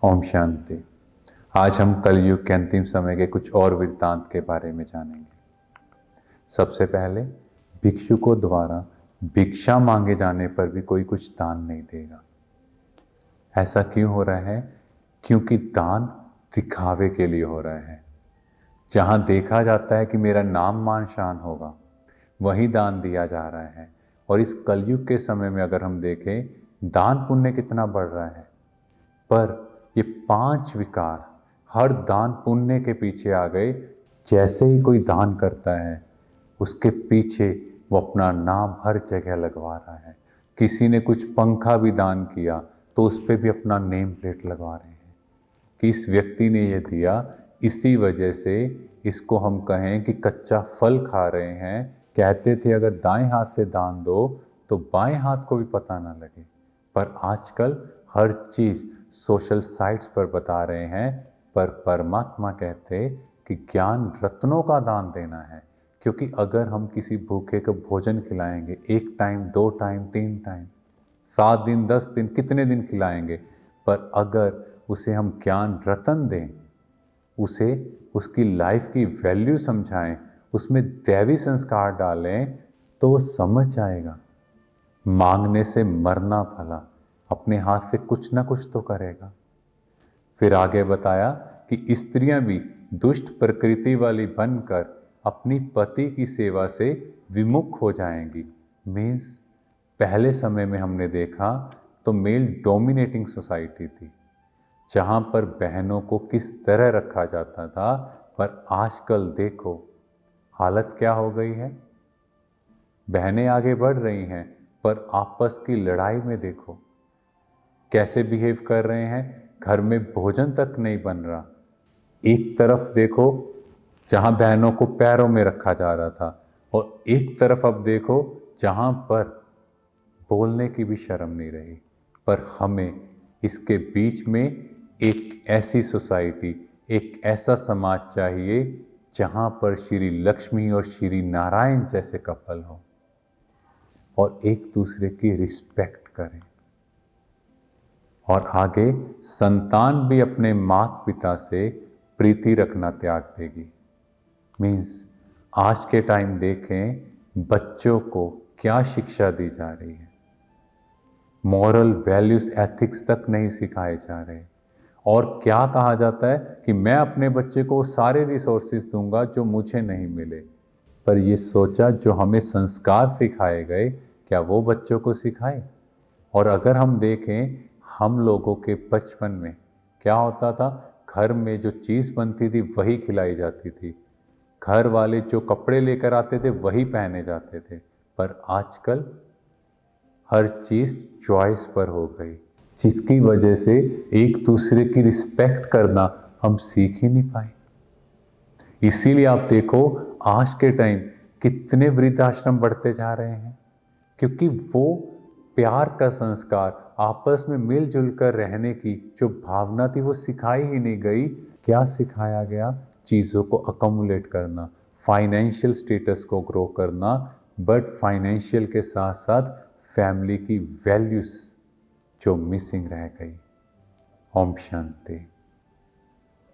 ओम शांति। आज हम कलयुग के अंतिम समय के कुछ और वृत्तांत के बारे में जानेंगे। सबसे पहले, भिक्षुकों द्वारा भिक्षा मांगे जाने पर भी कोई कुछ दान नहीं देगा। ऐसा क्यों हो रहा है? क्योंकि दान दिखावे के लिए हो रहा है। जहां देखा जाता है कि मेरा नाम मान शान होगा, वही दान दिया जा रहा है। और इस कलयुग के समय में अगर हम देखें, दान पुण्य कितना बढ़ रहा है, पर ये 5 विकार हर दान पुण्य के पीछे आ गए। जैसे ही कोई दान करता है, उसके पीछे वो अपना नाम हर जगह लगवा रहा है। किसी ने कुछ पंखा भी दान किया तो उस पर भी अपना नेम प्लेट लगवा रहे हैं कि इस व्यक्ति ने ये दिया। इसी वजह से इसको हम कहें कि कच्चा फल खा रहे हैं। कहते थे अगर दाएं हाथ से दान दो तो बाएं हाथ को भी पता ना लगे, पर आजकल हर चीज़ सोशल साइट्स पर बता रहे हैं। पर परमात्मा कहते कि ज्ञान रत्नों का दान देना है। क्योंकि अगर हम किसी भूखे को भोजन खिलाएंगे, 1 टाइम, 2 टाइम, 3 टाइम, 7 दिन, 10 दिन, कितने दिन खिलाएंगे, पर अगर उसे हम ज्ञान रतन दें, उसे उसकी लाइफ की वैल्यू समझाएं, उसमें दैवी संस्कार डालें, तो वो समझ जाएगा। मांगने से मरना भला, अपने हाथ से कुछ ना कुछ तो करेगा। फिर आगे बताया कि स्त्रियां भी दुष्ट प्रकृति वाली बनकर अपनी पति की सेवा से विमुख हो जाएंगी। मीन्स पहले समय में हमने देखा तो मेल डोमिनेटिंग सोसाइटी थी, जहां पर बहनों को किस तरह रखा जाता था। पर आजकल देखो हालत क्या हो गई है। बहनें आगे बढ़ रही हैं, पर आपस की लड़ाई में देखो कैसे बिहेव कर रहे हैं। घर में भोजन तक नहीं बन रहा। एक तरफ देखो जहां बहनों को पैरों में रखा जा रहा था, और एक तरफ अब देखो जहां पर बोलने की भी शर्म नहीं रही। पर हमें इसके बीच में एक ऐसी सोसाइटी, एक ऐसा समाज चाहिए जहां पर श्री लक्ष्मी और श्री नारायण जैसे कपल हो और एक दूसरे की रिस्पेक्ट करें। और आगे संतान भी अपने माता पिता से प्रीति रखना त्याग देगी। मीन्स आज के टाइम देखें बच्चों को क्या शिक्षा दी जा रही है। मॉरल वैल्यूज, एथिक्स तक नहीं सिखाए जा रहे। और क्या कहा जाता है कि मैं अपने बच्चे को सारे रिसोर्सेज दूंगा जो मुझे नहीं मिले। पर ये सोचा जो हमें संस्कार सिखाए गए, क्या वो बच्चों को सिखाए? और अगर हम देखें, हम लोगों के बचपन में क्या होता था, घर में जो चीज़ बनती थी वही खिलाई जाती थी। घर वाले जो कपड़े लेकर आते थे वही पहने जाते थे। पर आजकल हर चीज़ चॉइस पर हो गई, जिसकी वजह से एक दूसरे की रिस्पेक्ट करना हम सीख ही नहीं पाए। इसीलिए आप देखो आज के टाइम कितने वृद्धाश्रम बढ़ते जा रहे हैं, क्योंकि वो प्यार का संस्कार, आपस में मिलजुल कर रहने की जो भावना थी वो सिखाई ही नहीं गई। क्या सिखाया गया? चीज़ों को अकोमुलेट करना, फाइनेंशियल स्टेटस को ग्रो करना, बट फाइनेंशियल के साथ साथ फैमिली की वैल्यूज जो मिसिंग रह गई। ओम शांति।